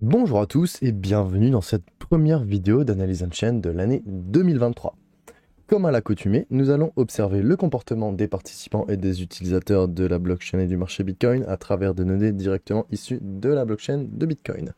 Bonjour à tous et bienvenue dans cette première vidéo d'analyse on-chain de l'année 2023. Comme à l'accoutumée, nous allons observer le comportement des participants et des utilisateurs de la blockchain et du marché Bitcoin à travers des données directement issues de la blockchain de Bitcoin.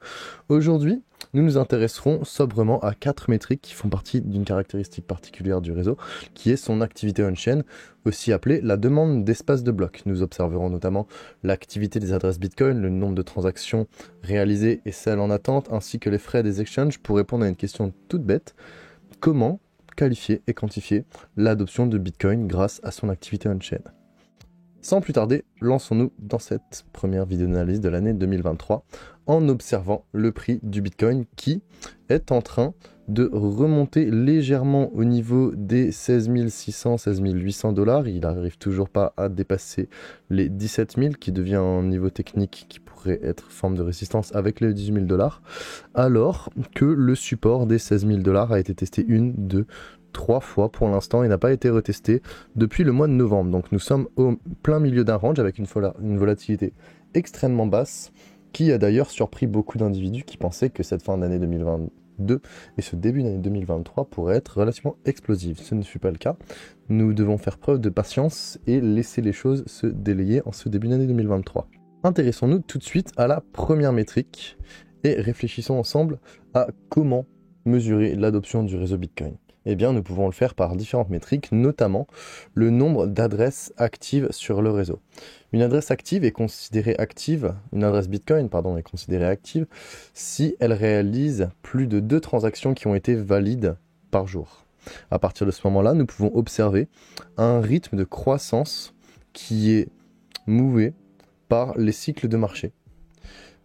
Aujourd'hui, nous nous intéresserons sobrement à 4 métriques qui font partie d'une caractéristique particulière du réseau, qui est son activité on-chain, aussi appelée la demande d'espace de bloc. Nous observerons notamment l'activité des adresses Bitcoin, le nombre de transactions réalisées et celles en attente, ainsi que les frais des exchanges pour répondre à une question toute bête. Comment qualifier et quantifier l'adoption de Bitcoin grâce à son activité on-chain? Sans plus tarder, lançons-nous dans cette première vidéo d'analyse de l'année 2023 en observant le prix du Bitcoin qui est en train de remonter légèrement au niveau des 16 600, 16 800 $. Il n'arrive toujours pas à dépasser les 17 000 qui devient un niveau technique qui pourrait être forme de résistance avec les 18 000 $, alors que le support des 16 000 $ a été testé une, deux, 3 fois pour l'instant et n'a pas été retesté depuis le mois de novembre. Donc nous sommes au plein milieu d'un range avec une volatilité extrêmement basse qui a d'ailleurs surpris beaucoup d'individus qui pensaient que cette fin d'année 2022 et ce début d'année 2023 pourraient être relativement explosifs. Ce ne fut pas le cas. Nous devons faire preuve de patience et laisser les choses se délayer en ce début d'année 2023. Intéressons-nous tout de suite à la première métrique et réfléchissons ensemble à comment mesurer l'adoption du réseau Bitcoin. Eh bien, nous pouvons le faire par différentes métriques, notamment le nombre d'adresses actives sur le réseau. Une adresse active est considérée active, une adresse Bitcoin, pardon, est considérée active si elle réalise plus de 2 transactions qui ont été valides par jour. À partir de ce moment-là, nous pouvons observer un rythme de croissance qui est mouvé par les cycles de marché.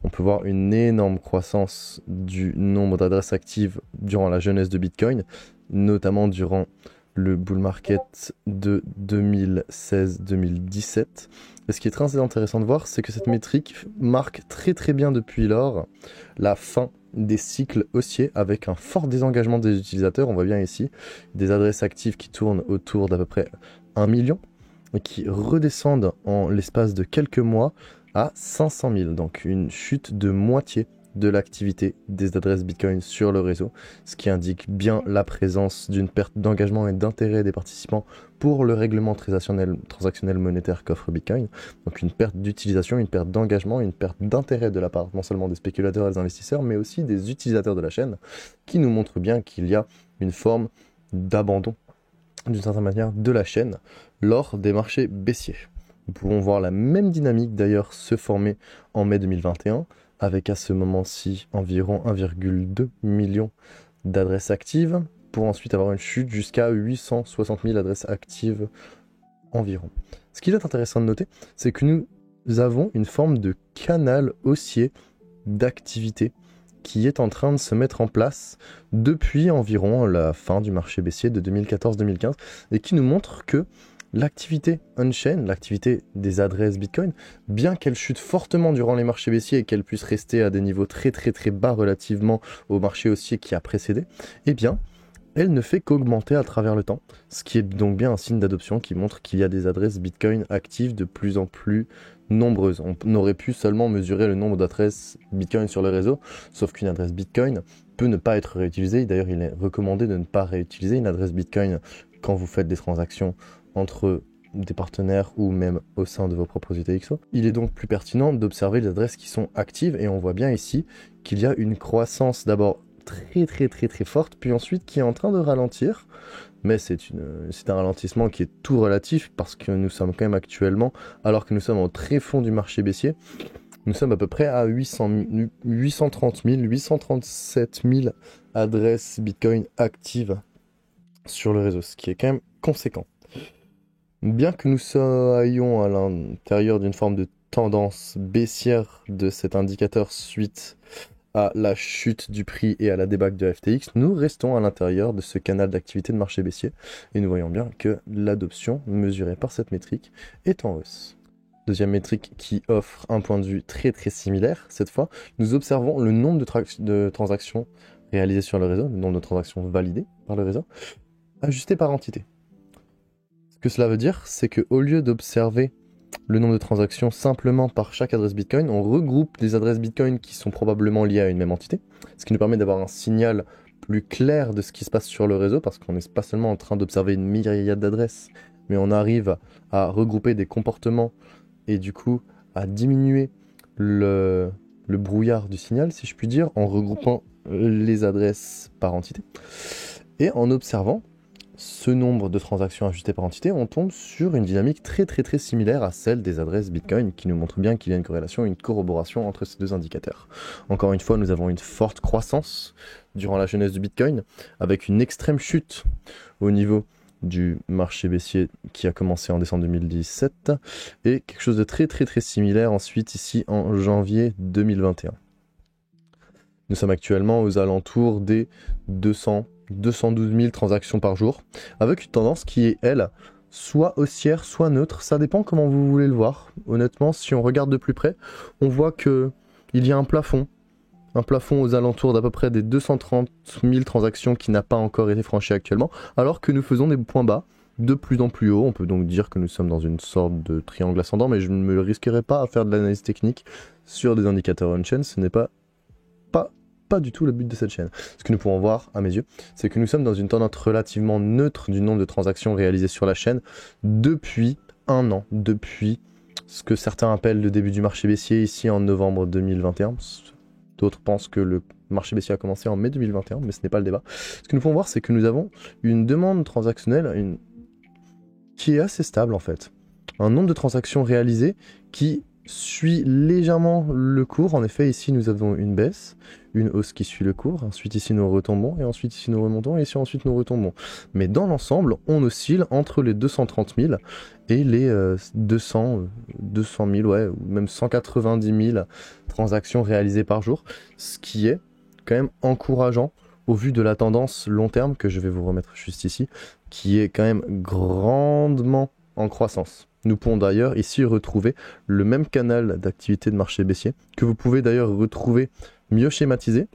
On peut voir une énorme croissance du nombre d'adresses actives durant la jeunesse de Bitcoin, notamment durant le bull market de 2016-2017. Et ce qui est très intéressant de voir, c'est que cette métrique marque très bien depuis lors la fin des cycles haussiers avec un fort désengagement des utilisateurs. On voit bien ici des adresses actives qui tournent autour d'à peu près 1 million et qui redescendent en l'espace de quelques mois à 500 000, donc une chute de moitié de l'activité des adresses Bitcoin sur le réseau, ce qui indique bien la présence d'une perte d'engagement et d'intérêt des participants pour le règlement transactionnel monétaire qu'offre Bitcoin. Donc une perte d'utilisation, une perte d'engagement, une perte d'intérêt de la part non seulement des spéculateurs et des investisseurs, mais aussi des utilisateurs de la chaîne, qui nous montre bien qu'il y a une forme d'abandon, d'une certaine manière, de la chaîne lors des marchés baissiers. Nous pouvons voir la même dynamique d'ailleurs se former en mai 2021, avec à ce moment-ci environ 1,2 million d'adresses actives, pour ensuite avoir une chute jusqu'à 860 000 adresses actives environ. Ce qu'il est intéressant de noter, c'est que nous avons une forme de canal haussier d'activité qui est en train de se mettre en place depuis environ la fin du marché baissier de 2014-2015 et qui nous montre que l'activité on-chain, l'activité des adresses Bitcoin, bien qu'elle chute fortement durant les marchés baissiers et qu'elle puisse rester à des niveaux très bas relativement au marché haussier qui a précédé, eh bien, elle ne fait qu'augmenter à travers le temps, ce qui est donc bien un signe d'adoption qui montre qu'il y a des adresses Bitcoin actives de plus en plus nombreuses. On aurait pu seulement mesurer le nombre d'adresses Bitcoin sur le réseau, sauf qu'une adresse Bitcoin peut ne pas être réutilisée. D'ailleurs, il est recommandé de ne pas réutiliser une adresse Bitcoin quand vous faites des transactions entre des partenaires ou même au sein de vos propres UTXO. Il est donc plus pertinent d'observer les adresses qui sont actives et on voit bien ici qu'il y a une croissance d'abord très forte, puis ensuite qui est en train de ralentir, mais c'est un ralentissement qui est tout relatif parce que nous sommes quand même actuellement, alors que nous sommes au très fond du marché baissier, nous sommes à peu près à 830 000, 837 000 adresses Bitcoin actives sur le réseau, ce qui est quand même conséquent. Bien que nous soyons à l'intérieur d'une forme de tendance baissière de cet indicateur suite à la chute du prix et à la débâcle de FTX, nous restons à l'intérieur de ce canal d'activité de marché baissier et nous voyons bien que l'adoption mesurée par cette métrique est en hausse. Deuxième métrique qui offre un point de vue très similaire, cette fois, nous observons le nombre de transactions réalisées sur le réseau, le nombre de transactions validées par le réseau, ajusté par entité. Ce que cela veut dire, c'est qu'au lieu d'observer le nombre de transactions simplement par chaque adresse Bitcoin. On regroupe des adresses Bitcoin qui sont probablement liées à une même entité, ce qui nous permet d'avoir un signal plus clair de ce qui se passe sur le réseau, parce qu'on n'est pas seulement en train d'observer une myriade d'adresses, mais on arrive à regrouper des comportements et du coup à diminuer le brouillard du signal, si je puis dire, en regroupant les adresses par entité. Et en observant ce nombre de transactions ajustées par entité, on tombe sur une dynamique très similaire à celle des adresses Bitcoin, qui nous montre bien qu'il y a une corrélation, une corroboration entre ces deux indicateurs. Encore une fois, nous avons une forte croissance durant la jeunesse du Bitcoin, avec une extrême chute au niveau du marché baissier qui a commencé en décembre 2017, et quelque chose de très similaire ensuite ici en janvier 2021. Nous sommes actuellement aux alentours des 212 000 transactions par jour, avec une tendance qui est, elle, soit haussière, soit neutre. Ça dépend comment vous voulez le voir. Honnêtement, si on regarde de plus près, on voit qu'il y a un plafond aux alentours d'à peu près des 230 000 transactions qui n'a pas encore été franchi actuellement, alors que nous faisons des points bas de plus en plus haut. On peut donc dire que nous sommes dans une sorte de triangle ascendant, mais je ne me risquerai pas à faire de l'analyse technique sur des indicateurs on-chain. Ce n'est pas du tout le but de cette chaîne. Ce que nous pouvons voir, à mes yeux, c'est que nous sommes dans une tendance relativement neutre du nombre de transactions réalisées sur la chaîne depuis un an, depuis ce que certains appellent le début du marché baissier ici en novembre 2021. D'autres pensent que le marché baissier a commencé en mai 2021, mais ce n'est pas le débat. Ce que nous pouvons voir, c'est que nous avons une demande transactionnelle qui est assez stable en fait. Un nombre de transactions réalisées qui suit légèrement le cours. En effet, ici nous avons une baisse, une hausse qui suit le cours, ensuite ici nous retombons, et ensuite ici nous remontons, et ici ensuite nous retombons. Mais dans l'ensemble, on oscille entre les 230 000 et les 200 000, ouais, ou même 190 000 transactions réalisées par jour, ce qui est quand même encourageant au vu de la tendance long terme, que je vais vous remettre juste ici, qui est quand même grandement en croissance. Nous pouvons d'ailleurs ici retrouver le même canal d'activité de marché baissier, que vous pouvez d'ailleurs retrouver mieux schématisé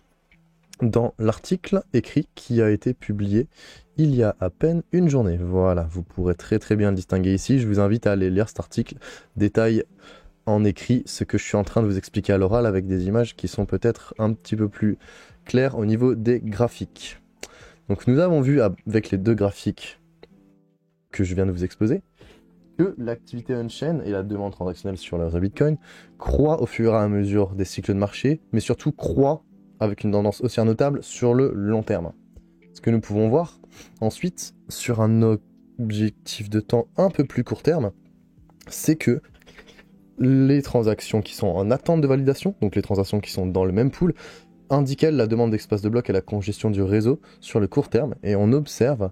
dans l'article écrit qui a été publié il y a à peine une journée. Voilà, vous pourrez très bien le distinguer ici. Je vous invite à aller lire cet article, détail en écrit ce que je suis en train de vous expliquer à l'oral avec des images qui sont peut-être un petit peu plus claires au niveau des graphiques. Donc nous avons vu avec les deux graphiques que je viens de vous exposer que l'activité on-chain et la demande transactionnelle sur le réseau Bitcoin croît au fur et à mesure des cycles de marché, mais surtout croît avec une tendance haussière notable sur le long terme. Ce que nous pouvons voir ensuite sur un objectif de temps un peu plus court terme, c'est que les transactions qui sont en attente de validation, donc les transactions qui sont dans le même pool, indiquent la demande d'espace de bloc et la congestion du réseau sur le court terme, et on observe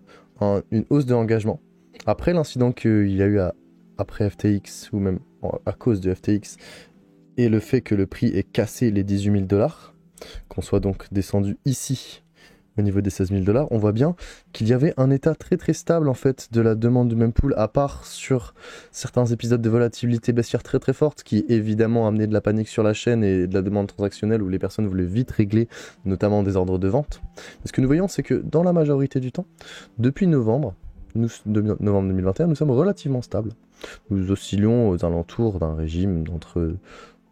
une hausse de l'engagement. Après l'incident qu'il y a eu après FTX, ou même à cause de FTX, et le fait que le prix ait cassé les 18 000 $, qu'on soit donc descendu ici au niveau des 16 000 $, on voit bien qu'il y avait un état très stable en fait de la demande du même pool, à part sur certains épisodes de volatilité baissière très forte qui évidemment amenaient de la panique sur la chaîne et de la demande transactionnelle où les personnes voulaient vite régler notamment des ordres de vente. Mais ce que nous voyons, c'est que dans la majorité du temps, depuis novembre 2021, nous sommes relativement stables. Nous oscillons aux alentours d'un régime d'entre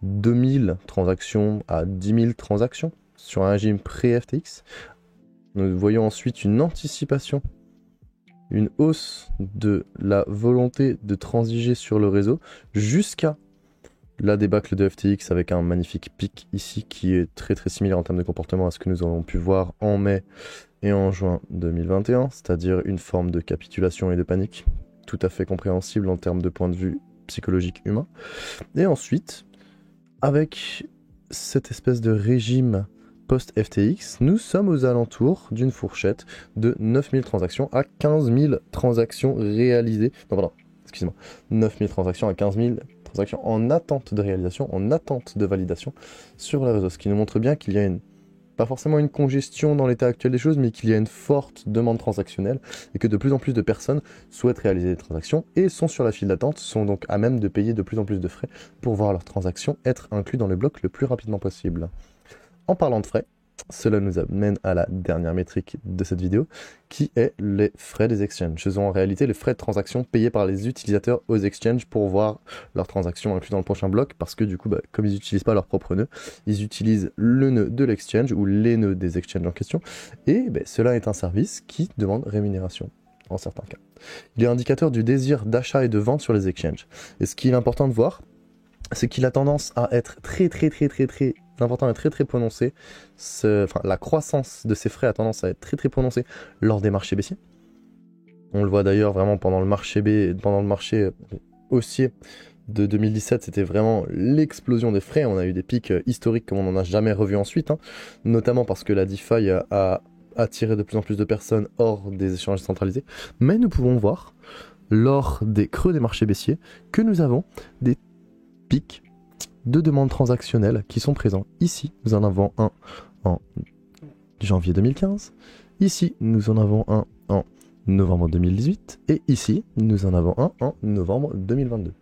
2000 transactions à 10 000 transactions sur un régime pré-FTX. Nous voyons ensuite une anticipation, une hausse de la volonté de transiger sur le réseau jusqu'à la débâcle de FTX avec un magnifique pic ici qui est très similaire en termes de comportement à ce que nous avons pu voir en mai et en juin 2021, c'est-à-dire une forme de capitulation et de panique tout à fait compréhensible en termes de point de vue psychologique humain. Et ensuite, avec cette espèce de régime post-FTX, nous sommes aux alentours d'une fourchette de 9000 transactions à 15 000 transactions réalisées. Non, pardon, excusez-moi. 9000 transactions à 15 000 transactions en attente de réalisation, en attente de validation sur le réseau. Ce qui nous montre bien qu'il y a pas forcément une congestion dans l'état actuel des choses, mais qu'il y a une forte demande transactionnelle et que de plus en plus de personnes souhaitent réaliser des transactions et sont sur la file d'attente, sont donc à même de payer de plus en plus de frais pour voir leurs transactions être inclus dans le bloc le plus rapidement possible. En parlant de frais, Cela nous amène à la dernière métrique de cette vidéo, qui est les frais des exchanges. Ce sont en réalité les frais de transaction payés par les utilisateurs aux exchanges pour voir leurs transactions incluses dans le prochain bloc, parce que du coup, comme ils n'utilisent pas leur propre nœud, ils utilisent le nœud de l'exchange ou les nœuds des exchanges en question, et cela est un service qui demande rémunération en certains cas. Il est indicateur du désir d'achat et de vente sur les exchanges. Et ce qui est important de voir, c'est qu'il a tendance à être très important et très prononcé. La croissance de ces frais a tendance à être très prononcée lors des marchés baissiers. On le voit d'ailleurs vraiment pendant le marché haussier de 2017, c'était vraiment l'explosion des frais. On a eu des pics historiques comme on n'en a jamais revu ensuite, notamment parce que la DeFi a attiré de plus en plus de personnes hors des échanges centralisés. Mais nous pouvons voir, lors des creux des marchés baissiers, que nous avons des pics de demandes transactionnelles qui sont présents. Ici, nous en avons un en janvier 2015. Ici, nous en avons un en novembre 2018. Et ici, nous en avons un en novembre 2022.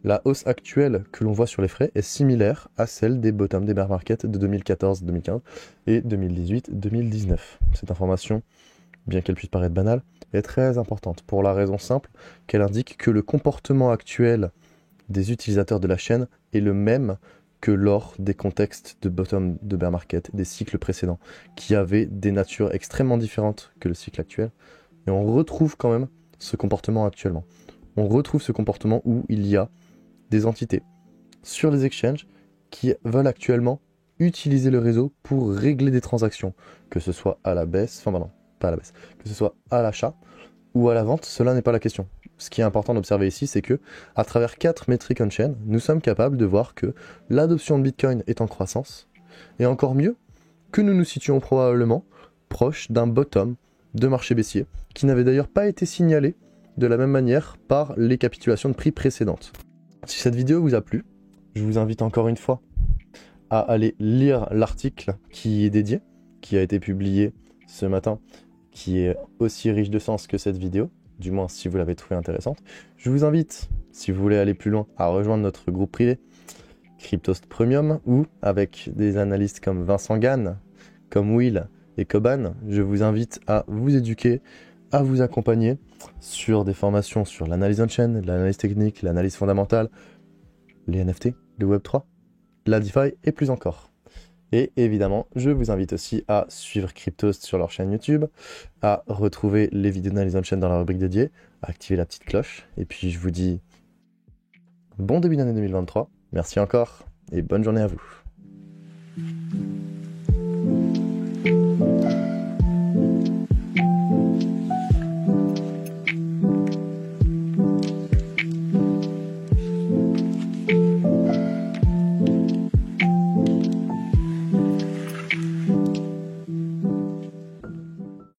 La hausse actuelle que l'on voit sur les frais est similaire à celle des bottoms des bear market de 2014-2015 et 2018-2019. Cette information, bien qu'elle puisse paraître banale, est très importante pour la raison simple qu'elle indique que le comportement actuel des utilisateurs de la chaîne est le même que lors des contextes de bottom de bear market des cycles précédents, qui avaient des natures extrêmement différentes que le cycle actuel. Et on retrouve quand même ce comportement actuellement. On retrouve ce comportement où il y a des entités sur les exchanges qui veulent actuellement utiliser le réseau pour régler des transactions, que ce soit à la baisse, pas à la baisse, que ce soit à l'achat ou à la vente, cela n'est pas la question. Ce qui est important d'observer ici, c'est que à travers 4 métriques on-chain, nous sommes capables de voir que l'adoption de Bitcoin est en croissance, et encore mieux, que nous nous situons probablement proche d'un bottom de marché baissier, qui n'avait d'ailleurs pas été signalé de la même manière par les capitulations de prix précédentes. Si cette vidéo vous a plu, je vous invite encore une fois à aller lire l'article qui est dédié, qui a été publié ce matin, qui est aussi riche de sens que cette vidéo, du moins si vous l'avez trouvée intéressante. Je vous invite, si vous voulez aller plus loin, à rejoindre notre groupe privé Cryptost Premium, où avec des analystes comme Vincent Gann, comme Will et Coban, je vous invite à vous éduquer, à vous accompagner sur des formations sur l'analyse on-chain, l'analyse technique, l'analyse fondamentale, les NFT, le Web3, la DeFi et plus encore. Et évidemment, je vous invite aussi à suivre Cryptost sur leur chaîne YouTube, à retrouver les vidéos d'analyse on-chain dans la rubrique dédiée, à activer la petite cloche. Et puis je vous dis bon début d'année 2023, merci encore et bonne journée à vous.